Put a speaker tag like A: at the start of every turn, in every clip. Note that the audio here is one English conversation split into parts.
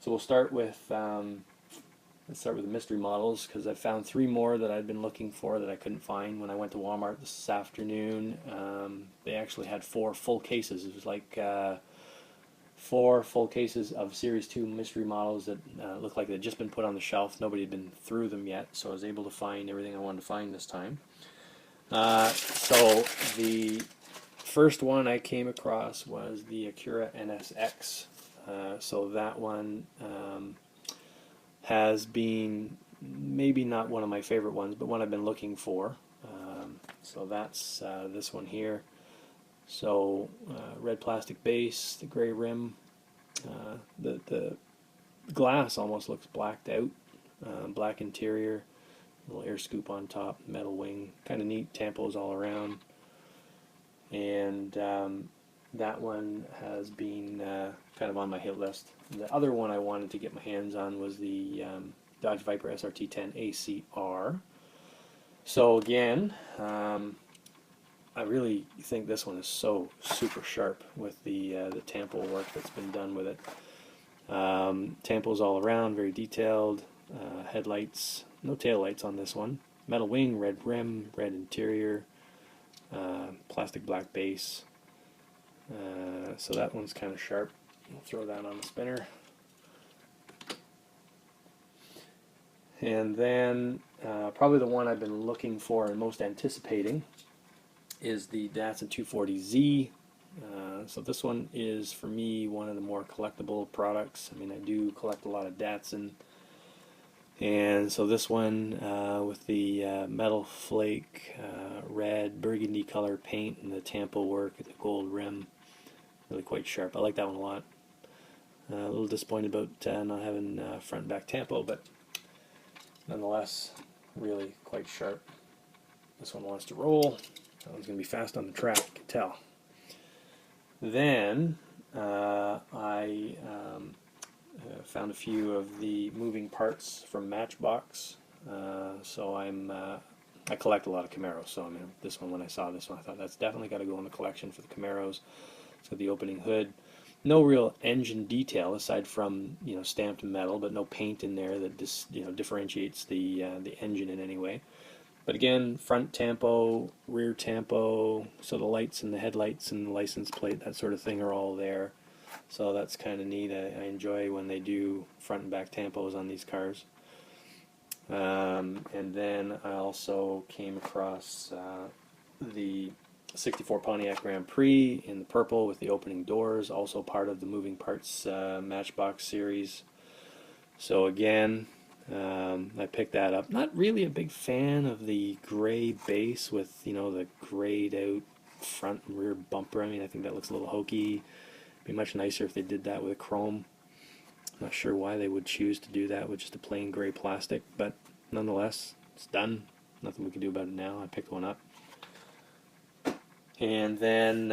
A: So we'll start with let's start with the mystery models because I found three more that I'd been looking for that I couldn't find when I went to Walmart this afternoon. They actually had four full cases. It was like four full cases of Series 2 mystery models that looked like they'd just been put on the shelf. Nobody had been through them yet, so I was able to find everything I wanted to find this time. So the first one I came across was the Acura NSX. So that one has been maybe not one of my favorite ones, but one I've been looking for. So that's this one here. So red plastic base, the gray rim. The glass almost looks blacked out. Black interior, little air scoop on top, metal wing, kind of neat. Tampos all around. And that one has been kind of on my hit list. The other one I wanted to get my hands on was the Dodge Viper SRT10 ACR. So again, I really think this one is so super sharp with the tampo work that's been done with it. Tampos all around, very detailed. Headlights, no tail lights on this one. Metal wing, red rim, red interior, plastic black base. So that one's kind of sharp. I'll throw that on the spinner. And then probably the one I've been looking for and most anticipating is the Datsun 240Z. So this one is, for me, one of the more collectible products. I mean, I do collect a lot of Datsun. And so this one with the metal flake, red, burgundy color paint and the tampo work, the gold rim, really quite sharp. I like that one a lot. A little disappointed about not having front and back tampo, but nonetheless, really quite sharp. This one wants to roll. That one's going to be fast on the track, you can tell. Then I found a few of the moving parts from Matchbox. So I collect a lot of Camaros. So I mean, this one, when I saw this one, I thought that's definitely got to go in the collection for the Camaros. So the opening hood, no real engine detail aside from stamped metal, but no paint in there that differentiates the engine in any way. But again, front tampo, rear tampo, so the lights and the headlights and the license plate, that sort of thing are all there. So that's kind of neat. I enjoy when they do front and back tampos on these cars. And then I also came across the 64 Pontiac Grand Prix in the purple with the opening doors, also part of the moving parts Matchbox series. So again, I picked that up. Not really a big fan of the gray base with the grayed out front and rear bumper. I mean, I think that looks a little hokey. It'd be much nicer if they did that with chrome. I'm not sure why they would choose to do that with just a plain gray plastic, but nonetheless, it's done. Nothing we can do about it now. I picked one up. And then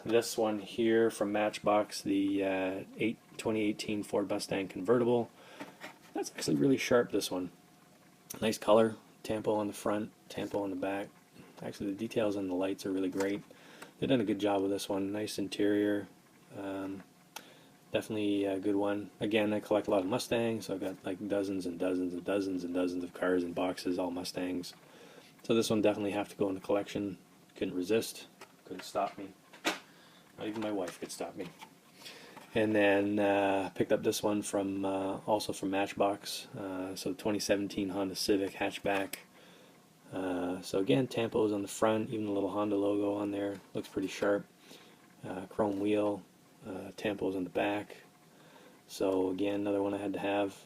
A: this one here from Matchbox, the 2018 Ford Mustang convertible. That's actually really sharp, this one. Nice color, tampo on the front, tampo on the back. Actually, the details on the lights are really great. They've done a good job with this one. Nice interior. Definitely a good one. Again, I collect a lot of Mustangs, so I've got like dozens and dozens and dozens and dozens of cars in boxes, all Mustangs. So this one definitely have to go in the collection. Couldn't resist. Couldn't stop me. Not even my wife could stop me. And then picked up this one from also from Matchbox. So the 2017 Honda Civic hatchback. So again, tampos on the front, even the little Honda logo on there. Looks pretty sharp. Chrome wheel, tampos on the back. So again, another one I had to have.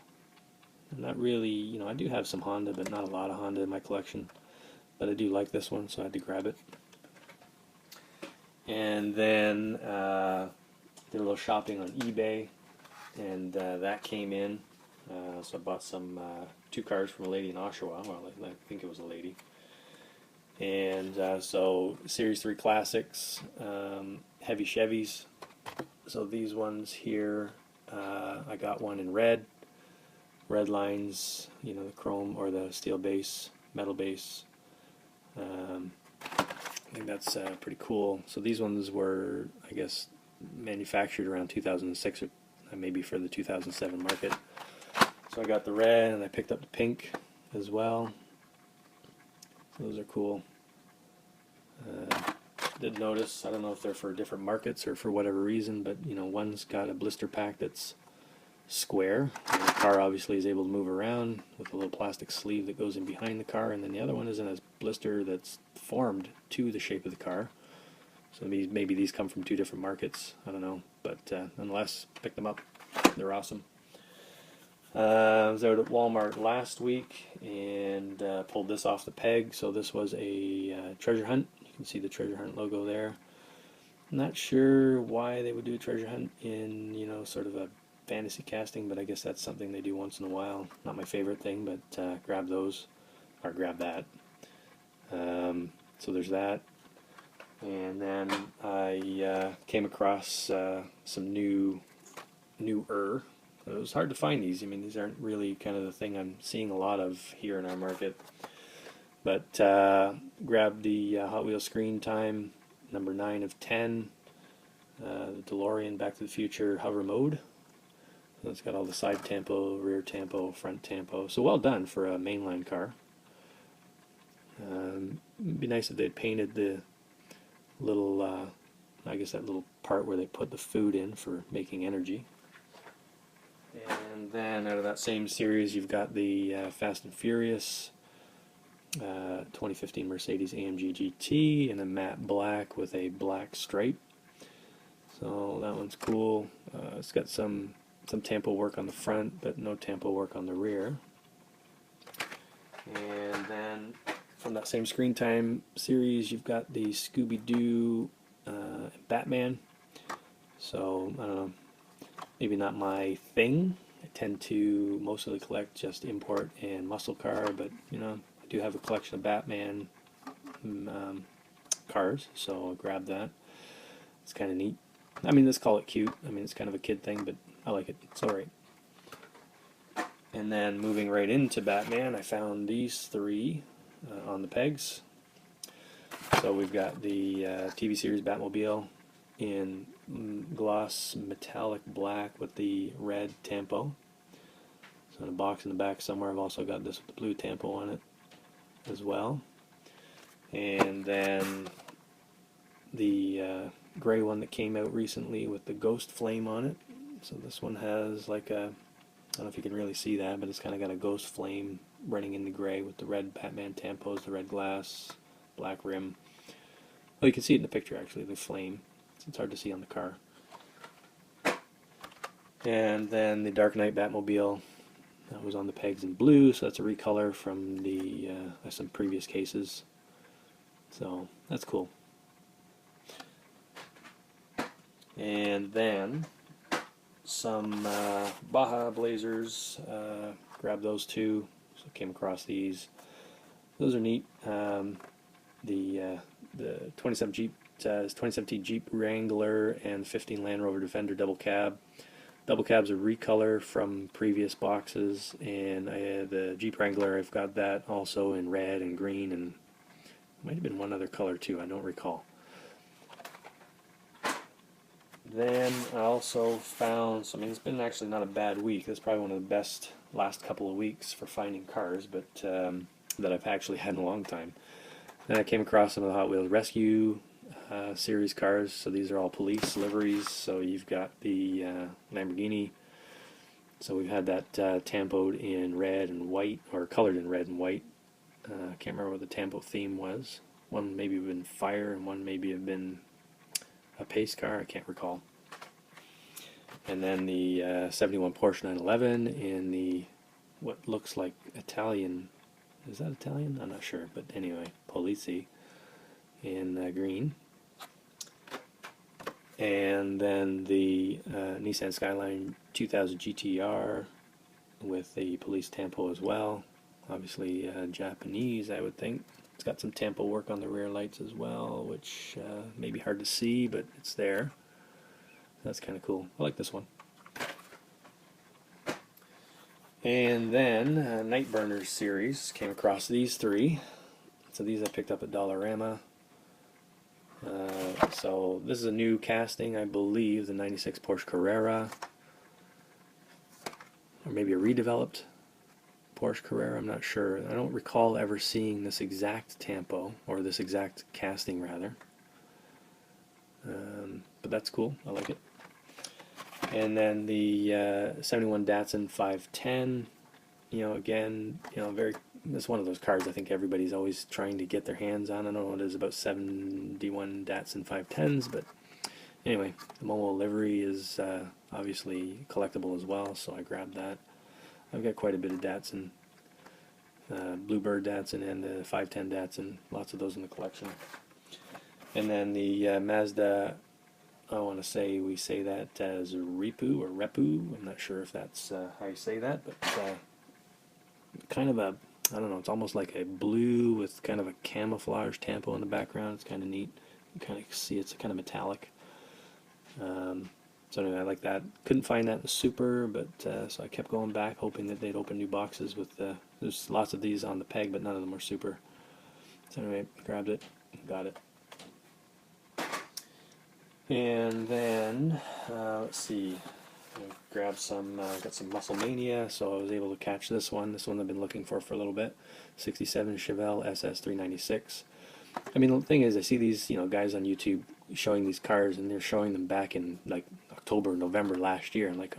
A: I'm not really, I do have some Honda, but not a lot of Honda in my collection. But I do like this one, so I had to grab it. And then did a little shopping on eBay, and that came in. So I bought some two cars from a lady in Oshawa. Well, I think it was a lady. And so Series 3 Classics, heavy Chevys. So these ones here, I got one in red lines, the chrome or the steel base, metal base. I think that's pretty cool. So these ones were, I guess, manufactured around 2006 or maybe for the 2007 market. So I got the red, and I picked up the pink as well. So those are cool. Did notice, I don't know if they're for different markets or for whatever reason, but you know, one's got a blister pack that's square, and the car obviously is able to move around with a little plastic sleeve that goes in behind the car, and then the other one is in a blister that's formed to the shape of the car. So maybe these come from two different markets, I don't know, but nonetheless, picked them up. They're awesome. I was out at Walmart last week and pulled this off the peg. So this was a treasure hunt. You can see the treasure hunt logo there. Not sure why they would do a treasure hunt in, you know, sort of a fantasy casting, but I guess that's something they do once in a while. Not my favorite thing, but grab those, or grab that. So there's that. And then I came across some newer. It was hard to find these. I mean, these aren't really kind of the thing I'm seeing a lot of here in our market. But grabbed the Hot Wheels Screen Time number 9 of 10, the DeLorean Back to the Future hover mode. So it's got all the side tempo, rear tempo, front tempo. So well done for a mainline car. It'd be nice if they'd painted the little, I guess that little part where they put the food in for making energy. And then out of that same series, you've got the Fast and Furious 2015 Mercedes AMG GT in a matte black with a black stripe. So that one's cool. It's got some tampo work on the front, but no tampo work on the rear. And then from that same Screen Time series, you've got the Scooby-Doo Batman. So I don't know, maybe not my thing. I tend to mostly collect just import and muscle car, but you know, I do have a collection of Batman cars, so I'll grab that. It's kind of neat. I mean, let's call it cute. I mean, it's kind of a kid thing, but I like it. It's alright. And then moving right into Batman, I found these three on the pegs. So we've got the TV series Batmobile in gloss metallic black with the red tampo. So in a box in the back somewhere, I've also got this with the blue tampo on it as well. And then the gray one that came out recently with the ghost flame on it. So this one has like a, I don't know if you can really see that, but it's kind of got a ghost flame running in the gray with the red Batman tampos, the red glass, black rim. Well, you can see it in the picture actually, the flame. It's hard to see on the car. And then the Dark Knight Batmobile, that was on the pegs in blue, so that's a recolor from the some previous cases. So that's cool. And then some Baja Blazers, grabbed those two, so came across these. Those are neat. The 2017 Jeep Wrangler and 15 Land Rover Defender double cab. Double cab's a recolor from previous boxes, and the Jeep Wrangler, I've got that also in red and green, and might have been one other color too, I don't recall. Then I also found, so I mean, it's been actually not a bad week. It's probably one of the best last couple of weeks for finding cars, but that I've actually had in a long time. Then I came across some of the Hot Wheels Rescue series cars. So these are all police liveries. So you've got the Lamborghini. So we've had that tampoed in red and white, or colored in red and white. I can't remember what the tampo theme was. One maybe have been fire, and one maybe have been a pace car. I can't recall. And then the 71 Porsche 911 in the what looks like Italian. Is that Italian? I'm not sure, but anyway, Polizzi in green. And then the Nissan Skyline 2000 GTR with the police tampo as well. Obviously Japanese, I would think. It's got some tampo work on the rear lights as well, which may be hard to see, but it's there. That's kind of cool. I like this one. And then Nightburners series, came across these three. So these I picked up at Dollarama. So this is a new casting, I believe, the 96 Porsche Carrera. or maybe a redeveloped Porsche Carrera, I'm not sure. I don't recall ever seeing this exact tampo, or this exact casting rather. But that's cool, I like it. And then the 71 Datsun 510, again, it's one of those cars I think everybody's always trying to get their hands on. I don't know what it is about 71 Datsun 510s, but anyway, the Momo livery is obviously collectible as well, so I grabbed that. I've got quite a bit of Datsun, Bluebird Datsun and the 510 Datsun, lots of those in the collection. And then the Mazda, I want to say we say that as Repu or Repu. I'm not sure if that's how you say that, but kind of a, I don't know, it's almost like a blue with kind of a camouflage tampo in the background. It's kind of neat. You kind of see it's kind of metallic. So anyway, I like that. Couldn't find that in the Super, but so I kept going back, hoping that they'd open new boxes with there's lots of these on the peg, but none of them were Super. So anyway, grabbed it, got it. And then let's see, I grabbed some, got some Musclemania, so I was able to catch this one. This one I've been looking for a little bit. 67 Chevelle SS396. I mean, the thing is, I see these, guys on YouTube showing these cars, and they're showing them back in like October, November last year. And like,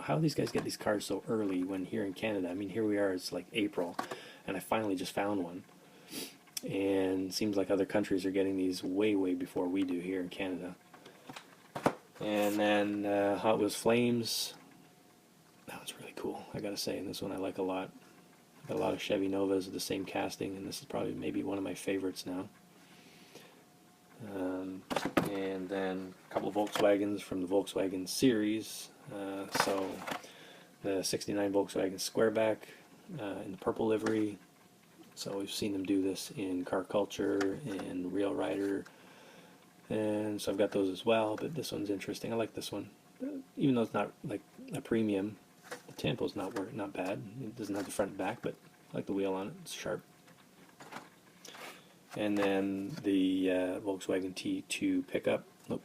A: how do these guys get these cars so early when here in Canada? I mean, here we are, it's like April, and I finally just found one. And it seems like other countries are getting these way, way before we do here in Canada. And then Hot Wheels Flames. That was really cool, I gotta say. And this one I like a lot. Got a lot of Chevy Novas with the same casting, and this is probably maybe one of my favorites now. And then a couple of Volkswagens from the Volkswagen series. So the 69 Volkswagen Squareback in the purple livery. So we've seen them do this in Car Culture and Real Rider. And so I've got those as well, but this one's interesting. I like this one. Even though it's not like a premium, the tampo's not bad. It doesn't have the front and back, but I like the wheel on it. It's sharp. And then the Volkswagen T2 pickup. Nope,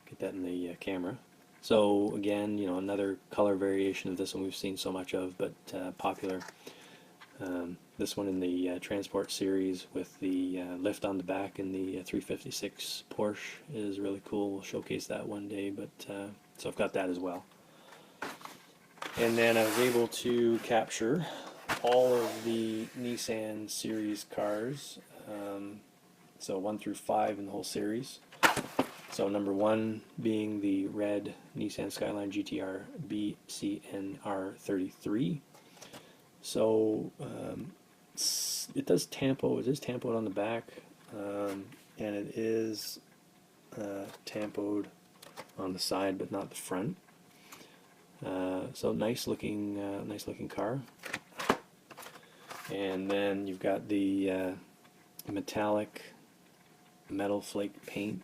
A: get that in the camera. So again, another color variation of this one we've seen so much of, but popular. This one in the Transport series with the lift on the back in the 356 Porsche is really cool. We'll showcase that one day, but so I've got that as well. And then I was able to capture all of the Nissan series cars, so 1 through 5 in the whole series. So number 1 being the red Nissan Skyline GTR BCNR33. So it does tampo. It is tampoed on the back, and it is tampoed on the side, but not the front. So nice looking car. And then you've got the metallic metal flake paint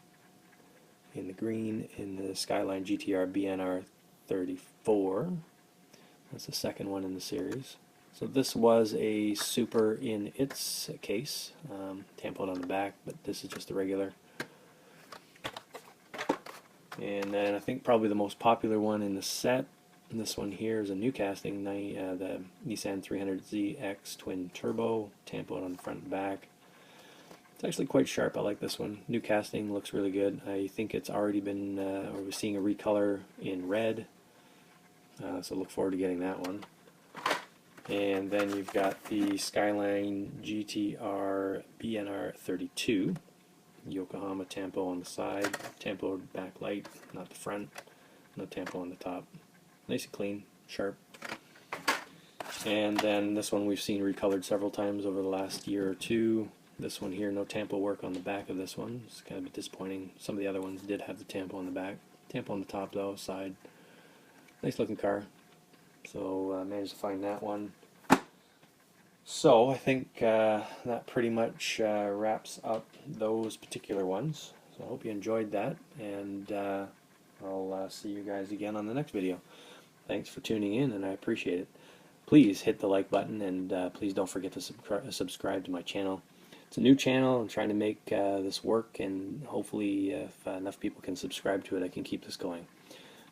A: in the green in the Skyline GTR BNR34. That's the second one in the series. So this was a Super in its case, tampoed on the back, but this is just a regular. And then I think probably the most popular one in the set, and this one here is a new casting, the Nissan 300ZX Twin Turbo, tampoed on the front and back. It's actually quite sharp. I like this one. New casting, looks really good. I think it's already been, or we're seeing a recolor in red, so look forward to getting that one. And then you've got the Skyline GTR BNR32, Yokohama tampo on the side, tampoed backlight, not the front, no tampo on the top. Nice and clean, sharp. And then this one we've seen recolored several times over the last year or two. This one here, no tampo work on the back of this one. It's kind of disappointing. Some of the other ones did have the tampo on the back. Tampo on the top though, side. Nice looking car. So managed to find that one. So I think that pretty much wraps up those particular ones. So I hope you enjoyed that, and I'll see you guys again on the next video. Thanks for tuning in, and I appreciate it. Please hit the like button, and please don't forget to subscribe to my channel. It's a new channel. I'm trying to make this work, and hopefully if enough people can subscribe to it, I can keep this going.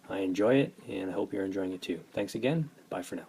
A: I enjoy it, and I hope you're enjoying it too. Thanks again. Bye for now.